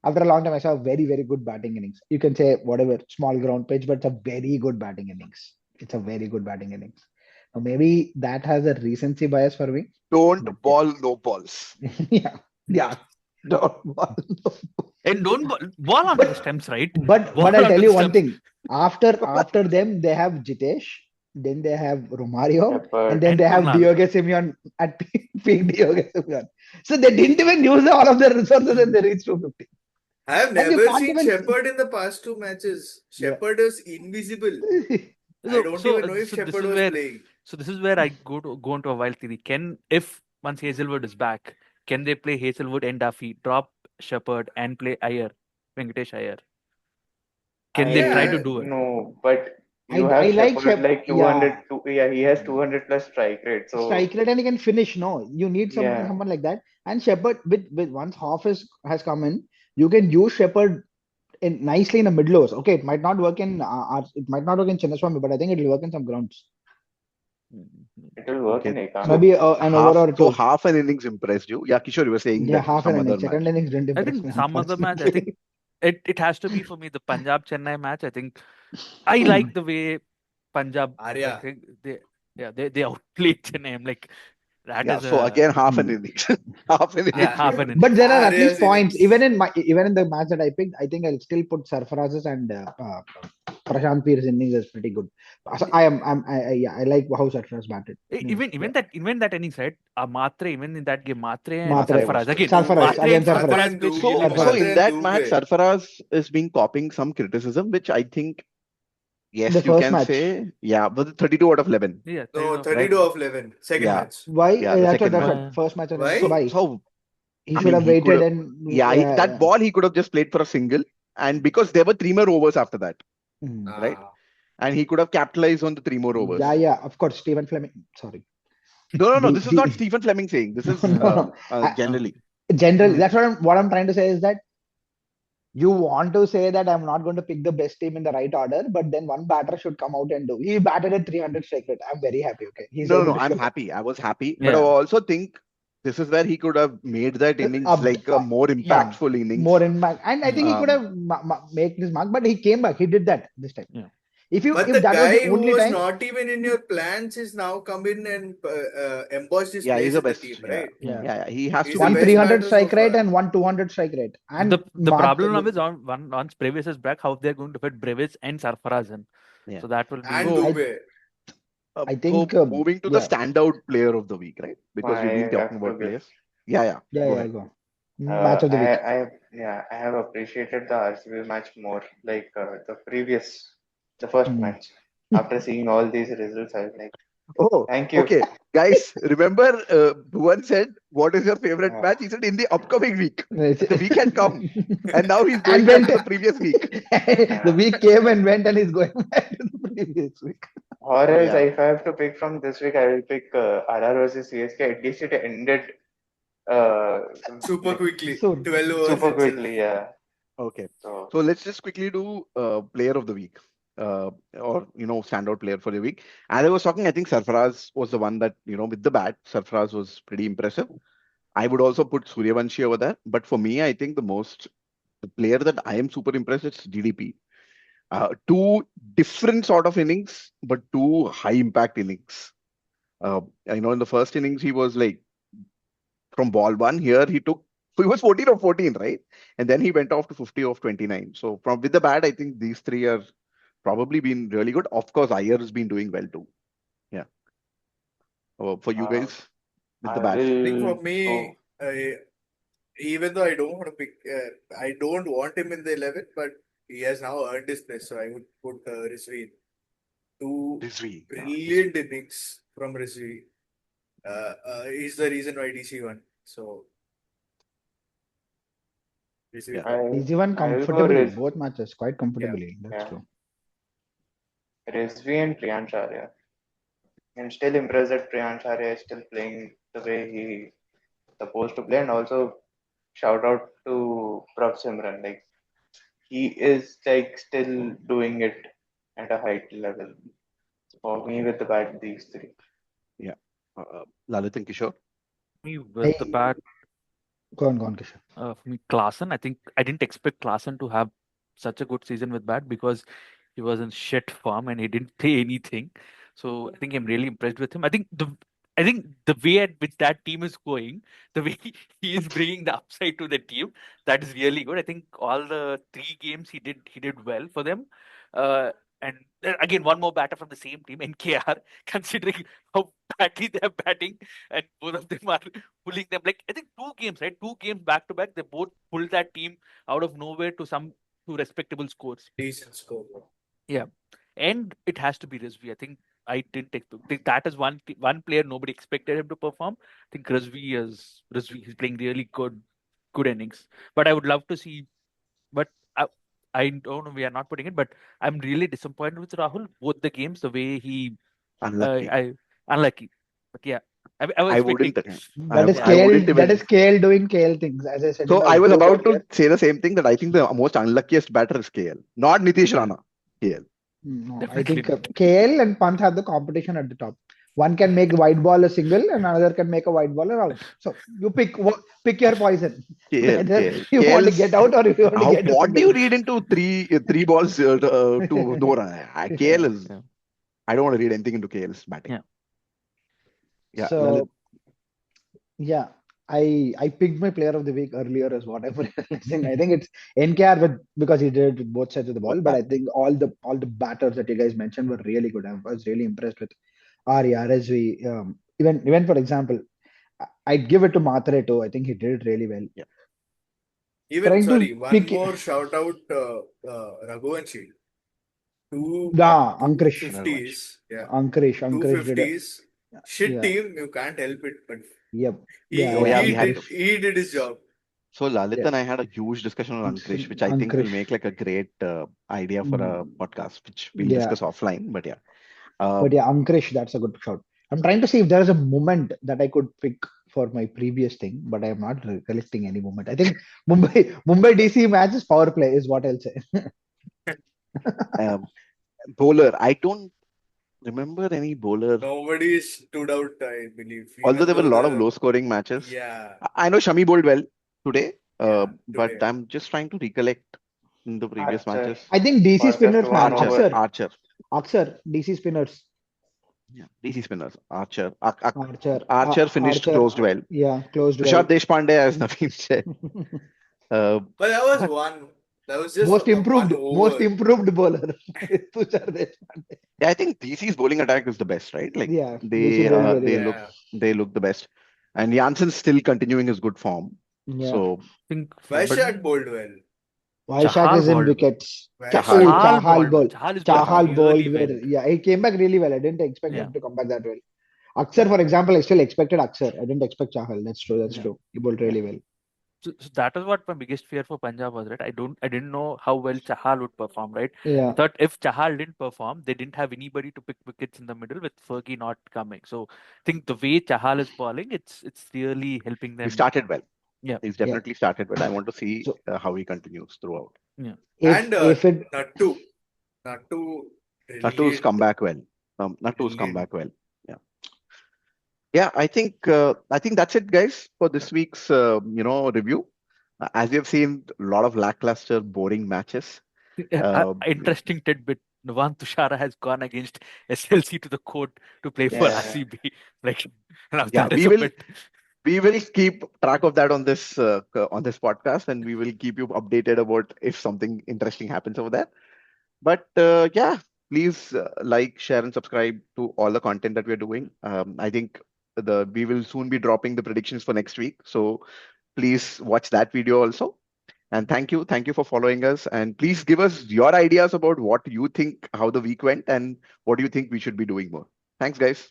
after a long time I saw a very very good batting innings. You can say whatever small ground pitch, but it's a very good batting innings. It's a very good batting innings. Now maybe that has a recency bias for me. Don't But ball no balls. yeah. Don't ball. And don't ball onto the stems, right? But Ball I'll onto tell the you one stems. thing. After them, they have Jitesh, then they have Romario, Shepard. and then And they have Krunal. Diogo Simeon at peak Diogo Simeon. So they didn't even use all of their resources and they reached 250. I have And you never can't seen even- Shepard in the past 2 matches. Yeah. Shepard is invisible. I don't even know if this Shepard is was where playing. so this is where I go into a wild theory. If once Hazelwood is back, can they play Hazelwood and Duffy, drop Shepard and play Venkatesh Iyer? Can they try to do it? No, but you I have like Shepard like 200. yeah. He has 200 plus strike rate. So Strike rate and he can finish. No, you need someone like that. And Shepard with once Hoff has come in, you can use Shepard nicely in the mid lows. Okay, it might not work in Chinnaswamy, but I think it will work in some grounds. it will work in Okay. Ekam. Maybe an over or two. So half an innings impressed you. Yeah, Kishore, you were saying Yeah, that half some an other innings. Second match. innings didn't I impress think me, some other match. I think it has to be for me the Punjab Chennai match. I think I like the way Punjab. I Arya. think they outplayed Chennai. I'm like that Yeah, is so a again, half an innings. Half an innings. half an But innings. there are at Arya's least points. innings. Even in the match that I picked, I think I'll still put Sarfaraz's and Prashant Peer's innings as pretty good. So I like how Sarfaraz batted. Even that innings, right? Matre, even in that game, Matre and Matre, Sarfaraz again. Sarfaraz Matre and again, Sarfaraz. Sarfaraz and played Dubey. really So well. in Matre that and match, Dubey. Sarfaraz is being copying some criticism, which I think, yes, The you first can match. say, yeah, but 32 out of 11. Yeah, No, 32 32 of 11. Second Yeah. match. Why? Yeah, the That's second what match. first match. Why? Why? So He I should mean, have he could waited have, and that ball he could have just played for a single, and because there were 3 more overs after that, right? And he could have capitalized on the 3 more overs. Yeah, of course, Stephen Fleming. Sorry. No. This is not Stephen Fleming saying. This is No. generally. Generally, that's what I'm trying to say is that you want to say that I'm not going to pick the best team in the right order, but then one batter should come out and do. He batted at 300 strike rate. I'm very happy. Okay, he's able No. to I'm show that. happy. I was happy, but I Yeah. also think this is where he could have made that innings like a more impactful innings. More impact, and I think he could have make this mark, but he came back. He did that this time. Yeah. But If the that was guy the who only was time, not even in your plans is now come in and embossed his Yeah, place he's the in the best. team, Yeah. right? Yeah. He has He's to the one be best 300 batter so strike rate far. and one 200 strike rate, and The problem now is once Brevis is back, how they're going to fit Brevis and Sarfaraz in. Yeah. So that will be. And So- Dubey. I think, so moving to the yeah. standout player of the week, right? Because we've been I talking have to about give- players. Yeah. Go ahead. Go. Match of the week. I have appreciated the RCB match more, like the first match. After seeing all these results, I was like, Oh, thank you. okay. Guys, remember Bhuvan said, what is your favorite Yeah. match? He said, in the upcoming week. The week had come. And now he's going And back went- to the previous week. The week came and went, and he's going back to the previous week. Or else, Yeah. if I have to pick from this week, I will pick RR versus CSK. At least it ended Super quickly. So- 12 overs. super itself. quickly. Yeah. Okay. So So let's just quickly do player of the week. Or standout player for the week. As I was talking, I think Sarfaraz was the one that with the bat, Sarfaraz was pretty impressive. I would also put Suryavanshi over there, but for me, I think the player that I am super impressed is DDP. Two different sort of innings, but two high impact innings. In the first innings he was like from ball one. Here he was 14 of 14, right? And then he went off to 50 of 29. So with the bat, I think these three are probably been really good. Of course, Iyer has been doing well too. Yeah. For you guys with the bat. I think for me, even though I don't want to pick, I don't want him in the 11, but he has now earned his place, so I would put Rizvi. Two Rizvi, yeah. brilliant innings from Rizvi. He's the reason why DC won. So, Rizvi. Yeah. He's even I'll go comfortably, Riz- both matches, quite comfortably. That's Yeah. true. Rizvi and Priyansh Arya. I'm still impressed that Priyansh Arya is still playing the way he supposed to play, and also shout out to Prav Simran. Like he is like still doing it at a high level. For me, with the bat, these three. Lalit and Kishore. Me with the bat, Go on, Kishore. for me, Klaasen. I think I didn't expect Klaasen to have such a good season with bat because he was in shit form and he didn't play anything. So I think I'm really impressed with him. I think the way at which that team is going, the way he is bringing the upside to the team, that is really good. I think all the 3 games he did well for them. And again, one more batter from the same team, NKR, considering how badly they're batting, and both of them are pulling them. Like I think 2 games, right? 2 games back to back, they both pulled that team out of nowhere to respectable scores. Decent score. And it has to be Rizvi. I think I didn't think that is one player nobody expected him to perform. I think Rizvi he's playing really good innings. But I would love to see. But I don't know. We are not putting it. But I'm really disappointed with Rahul. Both the games, the way he Unlucky. unlucky. But yeah, I was I expecting. wouldn't. That is I wouldn't Kale. That even- is Kale doing Kale things, as I said. So in the I was group about to earlier. say the same thing, that I think the most unluckiest batter is KL, not Nitish Rana. KL. No, I Definitely think not. KL and Pant have the competition at the top. One can make white ball a single, and another can make a white ball an out. So you pick your poison. KL, Whether KL. you want to KL's get out or you want to get a what do single. you read into three balls to no run? KL is. Yeah. I don't want to read anything into KL's batting. Yeah. Yeah, So Lalit. yeah, I picked my player of the week earlier as what I'm realizing. I think it's NKR because he did it with both sides of the ball. But I think all the batters that you guys mentioned were really good. I was really impressed with Ari RSV. Even for example, I'd give it to Matre too. I think he did it really well. Yeah. Even Trying to sorry, one pick more shout out Raghuvanshi. Two Ankrish. 50s. Yeah. Ankrish Two did it. 50s. Shit Yeah. team, you can't help it. But Yep. he, Yeah, Oh, yeah, he we had did he did his job. So Lalit Yeah. and I had a huge discussion on Ankrish, which I think will Ankrish. make like a great idea for a podcast, which we'll Yeah. discuss offline. But yeah, But yeah, Ankrish, that's a good shout. I'm trying to see if there is a moment that I could pick for my previous thing, but I am not recollecting any moment. I think Mumbai DC match is power play is what I'll say. bowler. I don't remember any bowler. Nobody stood out, I believe. Although Even there were a though lot of low scoring matches. Yeah. I know Shami bowled well today, Yeah, but today. I'm just trying to recollect in the previous Archer. matches. I think DC For just spinners, one man. over. Archer. DC spinners. Yeah, DC spinners. Archer. Archer. Finished closed well. Yeah, closed Tushar well. Deshpande, as Naveen said. But that was one. That was just most improved bowler. Tushar Deshpande. Yeah, I think DC's bowling attack is the best, right? Like Yeah, they DC bowling very well. they look the best, and Jansen's still continuing his good form. Yeah. So I think Vaishak bowled well. Vaishak is in bowled. wickets. Chahal. Chahal bowled. Chahal is Chahal bowled really well. Yeah, he came back really well. I didn't expect Yeah. him to come back that well. Aksar, for example, I still expected Aksar. I didn't expect Chahal. That's true. That's Yeah. true. He bowled really well. So that is what my biggest fear for Punjab was, right? I didn't know how well Chahal would perform, right? I Yeah. thought if Chahal didn't perform, they didn't have anybody to pick wickets in the middle with Fergie not coming. So I think the way Chahal is bowling, it's really helping them. he started well. Yeah. He's definitely started well. I want to see So- how he continues throughout. If it Nattu's Nattu's come back well. Nattu's come back well. Yeah. Yeah, I think that's it, guys, for this week's review. As you have seen, a lot of lackluster, boring matches. Interesting tidbit. Nuwan Tushara has gone against SLC to the court to play for Yeah. RCB. Like, now Yeah, that is a bit. we will keep track of that on this podcast, and we will keep you updated about if something interesting happens over there. But yeah, please like, share, and subscribe to all the content that we're doing. I think we will soon be dropping the predictions for next week, so please watch that video also. And thank you for following us. And please give us your ideas about what you think, how the week went, and what do you think we should be doing more. Thanks, guys.